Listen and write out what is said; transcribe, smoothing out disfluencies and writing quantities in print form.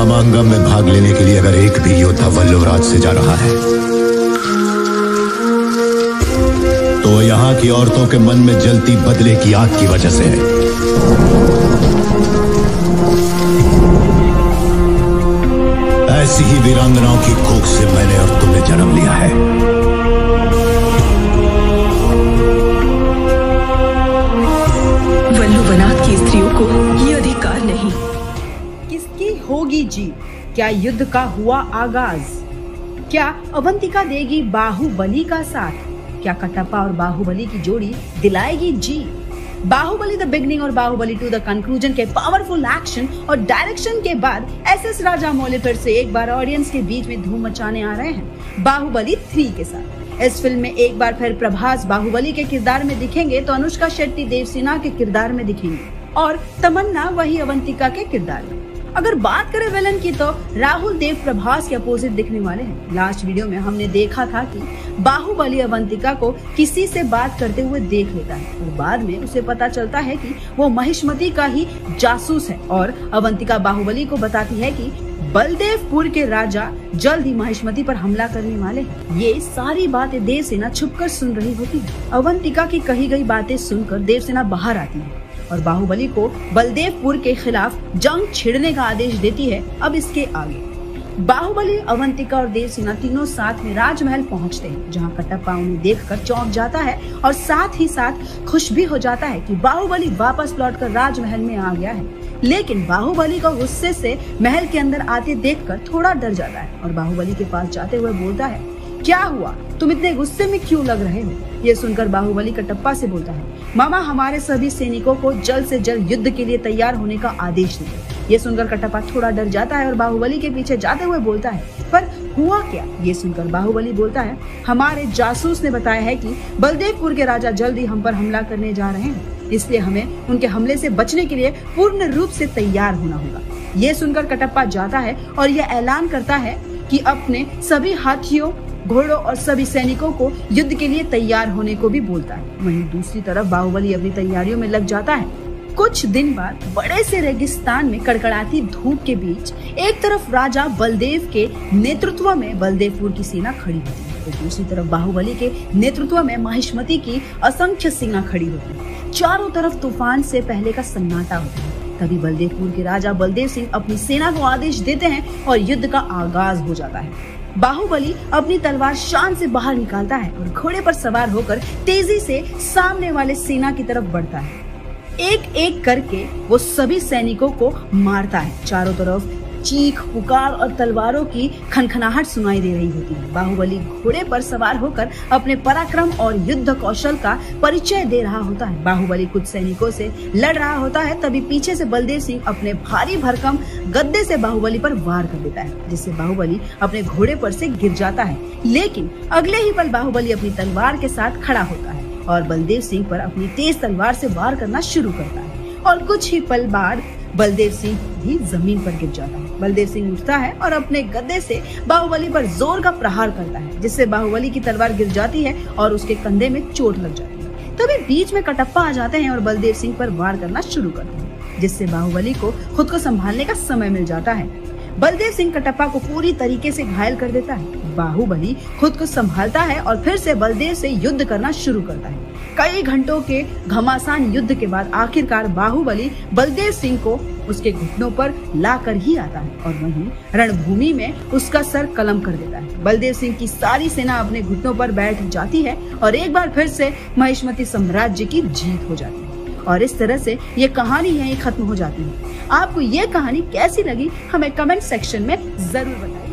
समागम में भाग लेने के लिए अगर एक भी योद्धा वल्लभराज से जा रहा है तो यहाँ की औरतों के मन में जलती बदले की आग की वजह से है। ऐसी ही वीरांगनाओं की कोख से मैंने और तुमने जन्म लिया है। वल्लभनाथ की स्त्रियों को ये अधिकार नहीं। किसकी होगी जीत? क्या युद्ध का हुआ आगाज? क्या अवंतिका देगी बाहुबली का साथ? क्या कटप्पा और बाहुबली की जोड़ी दिलाएगी जीत? बाहुबली द बिगनिंग और बाहुबली 2 द कंक्लूजन के पावरफुल एक्शन और डायरेक्शन के बाद एसएस राजामौली फिर से एक बार ऑडियंस के बीच में धूम मचाने आ रहे हैं बाहुबली 3 के साथ। इस फिल्म में एक बार फिर प्रभास बाहुबली के किरदार में दिखेंगे तो अनुष्का शेट्टी देवसेना के किरदार में दिखेंगे और तमन्ना वही अवंतिका के किरदार में। अगर बात करें विलन की तो राहुल देव प्रभास के अपोजिट दिखने वाले हैं। लास्ट वीडियो में हमने देखा था कि बाहुबली अवंतिका को किसी से बात करते हुए देख लेता है और बाद में उसे पता चलता है कि वो महिष्मती का ही जासूस है और अवंतिका बाहुबली को बताती है कि बलदेवपुर के राजा जल्द ही महिष्मती पर हमला करने वाले हैं। ये सारी बातें देवसेना छुपकर सुन रही होती है। अवंतिका की कही गई बातें सुनकर देवसेना बाहर आती है और बाहुबली को बलदेवपुर के खिलाफ जंग छिड़ने का आदेश देती है। अब इसके आगे बाहुबली, अवंतिका और देवसेना तीनों साथ में राजमहल पहुंचते हैं, जहां कटप्पा उन्हें देखकर चौंक जाता है और साथ ही साथ खुश भी हो जाता है कि बाहुबली वापस लौटकर राजमहल में आ गया है। लेकिन बाहुबली को गुस्से से महल के अंदर आते देखकर थोड़ा डर जाता है और बाहुबली के पास जाते हुए बोलता है, क्या हुआ, तुम इतने गुस्से में क्यों लग रहे हो? ये सुनकर बाहुबली कटप्पा से बोलता है, मामा हमारे सभी सैनिकों को जल्द से जल्द युद्ध के लिए तैयार होने का आदेश दे। ये सुनकर कटप्पा थोड़ा डर जाता है और बाहुबली के पीछे जाते हुए बोलता है, पर हुआ क्या? ये सुनकर बाहुबली बोलता है, हमारे जासूस ने बताया है कि बलदेवपुर के राजा जल्द ही हम पर हमला करने जा रहे हैं, इसलिए हमें उनके हमले से बचने के लिए पूर्ण रूप से तैयार होना होगा। ये सुनकर कटप्पा जाता है और यह ऐलान करता है कि अपने सभी हाथियों, घोड़ों और सभी सैनिकों को युद्ध के लिए तैयार होने को भी बोलता है। वहीं दूसरी तरफ बाहुबली अपनी तैयारियों में लग जाता है। कुछ दिन बाद बड़े से रेगिस्तान में कड़कड़ाती धूप के बीच एक तरफ राजा बलदेव के नेतृत्व में बलदेवपुर की सेना खड़ी होती है तो दूसरी तरफ बाहुबली के नेतृत्व में महिष्मती की असंख्य सेना खड़ी होती है। चारों तरफ तूफान से पहले का सन्नाटा होता है। तभी बलदेवपुर के राजा बलदेव सिंह अपनी सेना को आदेश देते हैं और युद्ध का आगाज हो जाता है। बाहुबली अपनी तलवार शान से बाहर निकालता है और घोड़े पर सवार होकर तेजी से सामने वाले सेना की तरफ बढ़ता है। एक एक करके वो सभी सैनिकों को मारता है। चारों तरफ चीख पुकार और तलवारों की खनखनाहट सुनाई दे रही होती है। बाहुबली घोड़े पर सवार होकर अपने पराक्रम और युद्ध कौशल का परिचय दे रहा होता है। बाहुबली कुछ सैनिकों से लड़ रहा होता है, तभी पीछे से बलदेव सिंह अपने भारी भरकम गद्दे से बाहुबली पर वार कर देता है, जिससे बाहुबली अपने घोड़े पर से गिर जाता है। लेकिन अगले ही पल बाहुबली अपनी तलवार के साथ खड़ा होता है और बलदेव सिंह पर अपनी तेज तलवार से वार करना शुरू करता है और कुछ ही पल बाद बलदेव सिंह भी जमीन पर गिर जाता है। बलदेव सिंह उठता है और अपने गद्दे से बाहुबली पर जोर का प्रहार करता है, जिससे बाहुबली की तलवार गिर जाती है और उसके कंधे में चोट लग जाती है। तभी बीच में कटप्पा आ जाते हैं और बलदेव सिंह पर वार करना शुरू करते हैं, जिससे बाहुबली को खुद को संभालने का समय मिल जाता है। बलदेव सिंह कटप्पा को पूरी तरीके से घायल कर देता है। बाहुबली खुद को संभालता है और फिर से बलदेव से युद्ध करना शुरू करता है। कई घंटों के घमासान युद्ध के बाद आखिरकार बाहुबली बलदेव सिंह को उसके घुटनों पर लाकर ही आता है और वहीं रणभूमि में उसका सर कलम कर देता है। बलदेव सिंह की सारी सेना अपने घुटनों पर बैठ जाती है और एक बार फिर से महिष्मती साम्राज्य की जीत हो जाती है और इस तरह से ये कहानी यहीं खत्म हो जाती है। आपको ये कहानी कैसी लगी हमें कमेंट सेक्शन में जरूर बताइए।